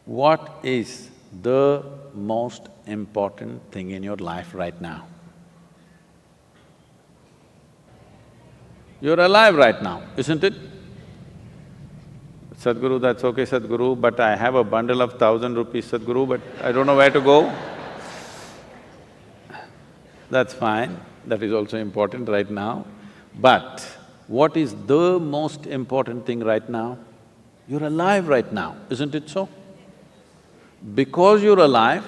What is the most important thing in your life right now? You're alive right now, isn't it? Sadhguru, that's okay, Sadhguru, but I have a bundle of 1,000 rupees, Sadhguru, but I don't know where to go. That's fine, that is also important right now. But what is the most important thing right now? You're alive right now, isn't it so? Because you're alive,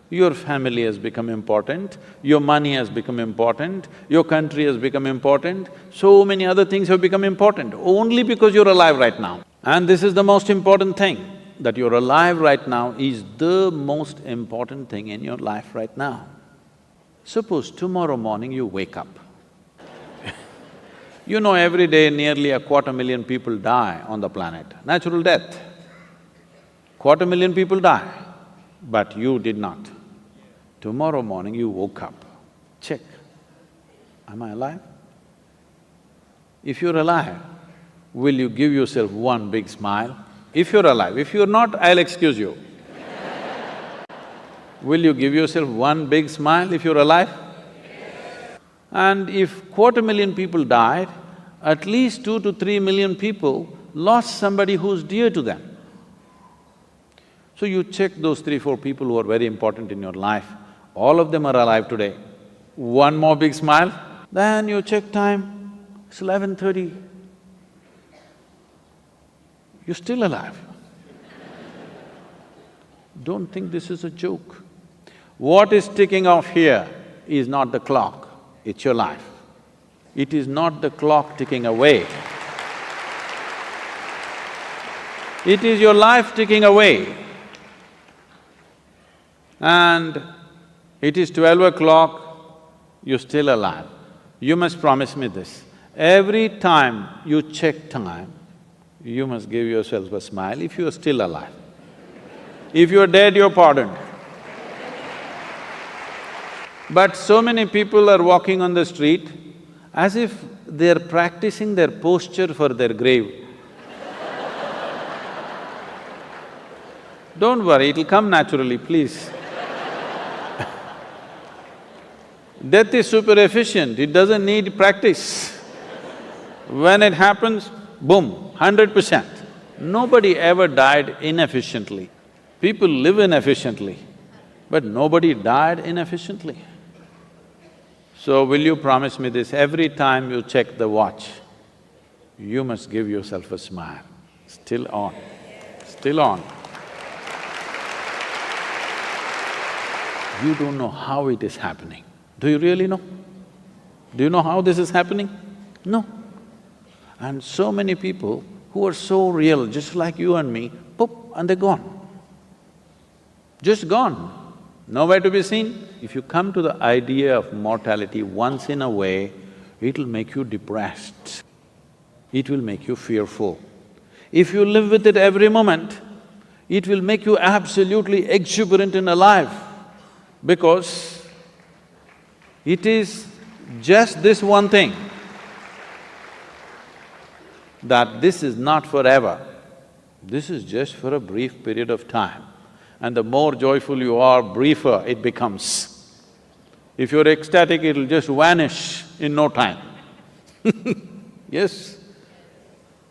your family has become important, your money has become important, your country has become important, so many other things have become important only because you're alive right now. And this is the most important thing, that you're alive right now is the most important thing in your life right now. Suppose tomorrow morning you wake up. You know, every day nearly 250,000 people die on the planet, natural death. 250,000 people die, but you did not. Tomorrow morning you woke up, check, am I alive? If you're alive, will you give yourself one big smile? If you're alive, if you're not, I'll excuse you. Will you give yourself one big smile if you're alive? And if 250,000 people died, at least 2 to 3 million people lost somebody who's dear to them. So you check those 3, 4 people who are very important in your life, all of them are alive today. One more big smile, then you check time, it's 11:30. You're still alive. Don't think this is a joke. What is ticking off here is not the clock, it's your life. It is not the clock ticking away. It is your life ticking away. And it is 12 o'clock, you're still alive. You must promise me this, every time you check time, you must give yourself a smile if you are still alive. If you're dead, you're pardoned. But so many people are walking on the street as if they're practicing their posture for their grave. Don't worry, it'll come naturally, please. Death is super efficient, it doesn't need practice. When it happens, boom, 100%. Nobody ever died inefficiently. People live inefficiently, but nobody died inefficiently. So will you promise me this, every time you check the watch, you must give yourself a smile. Still on, still on. You don't know how it is happening. Do you really know? Do you know how this is happening? No. And so many people who are so real, just like you and me, poof, and they're gone. Just gone. Nowhere to be seen. If you come to the idea of mortality once in a way, it'll make you depressed, it will make you fearful. If you live with it every moment, it will make you absolutely exuberant and alive, because it is just this one thing, that this is not forever, this is just for a brief period of time. And the more joyful you are, briefer it becomes. If you're ecstatic, it'll just vanish in no time. Yes?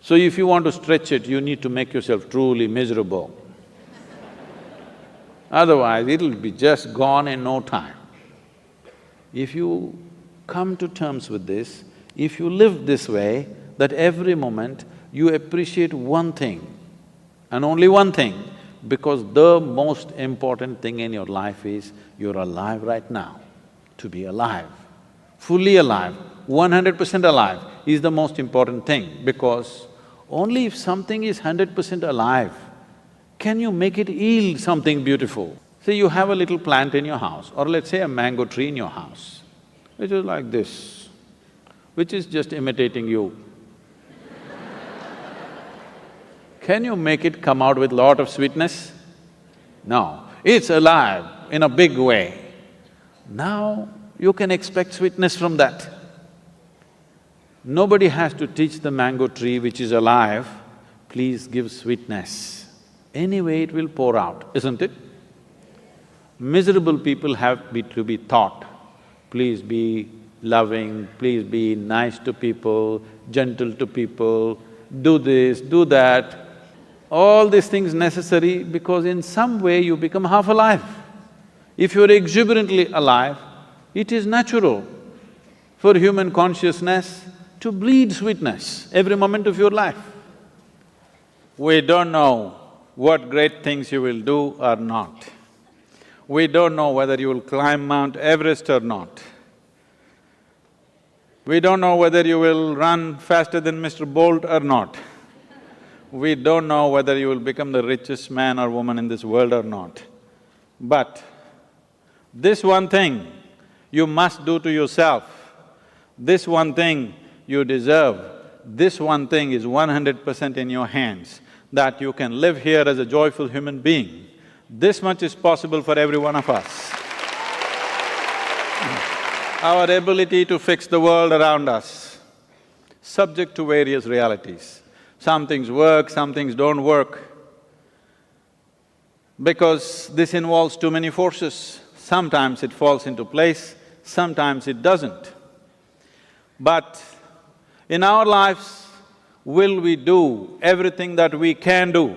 So if you want to stretch it, you need to make yourself truly miserable. Otherwise, it'll be just gone in no time. If you come to terms with this, if you live this way, that every moment you appreciate one thing and only one thing, because the most important thing in your life is you're alive right now. To be alive, fully alive, 100% alive is the most important thing, because only if something is 100% alive, can you make it yield something beautiful. Say you have a little plant in your house, or let's say a mango tree in your house, which is like this, which is just imitating you. Can you make it come out with lot of sweetness? No, it's alive in a big way. Now you can expect sweetness from that. Nobody has to teach the mango tree which is alive, please give sweetness. anyway it will pour out, isn't it? Miserable people to be taught, please be loving, please be nice to people, gentle to people, do this, do that. All these things necessary because in some way you become half alive. If you're exuberantly alive, it is natural for human consciousness to bleed sweetness every moment of your life. We don't know what great things you will do or not. We don't know whether you will climb Mount Everest or not. We don't know whether you will run faster than Mr. Bolt or not. We don't know whether you will become the richest man or woman in this world or not. But this one thing you must do to yourself, this one thing you deserve, this one thing is 100% in your hands, that you can live here as a joyful human being. This much is possible for every one of us. Our ability to fix the world around us, subject to various realities. Some things work, some things don't work, because this involves too many forces. Sometimes it falls into place, sometimes it doesn't. But in our lives, will we do everything that we can do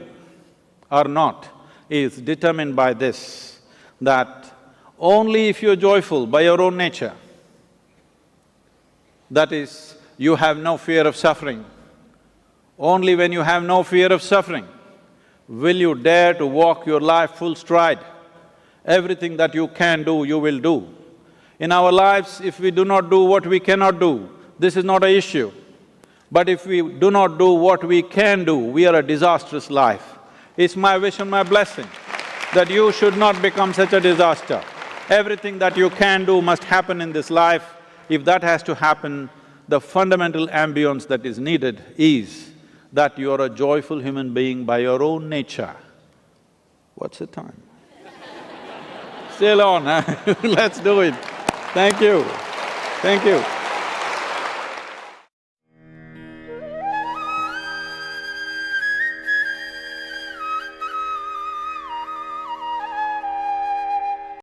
or not is determined by this, that only if you're joyful by your own nature, that is, you have no fear of suffering, only when you have no fear of suffering will you dare to walk your life full stride. Everything that you can do, you will do. In our lives, if we do not do what we cannot do, this is not an issue. But if we do not do what we can do, we are a disastrous life. It's my wish and my blessing that you should not become such a disaster. Everything that you can do must happen in this life. If that has to happen, the fundamental ambience that is needed is that you are a joyful human being by your own nature. What's the time? Still on, huh? Let's do it. Thank you. Thank you.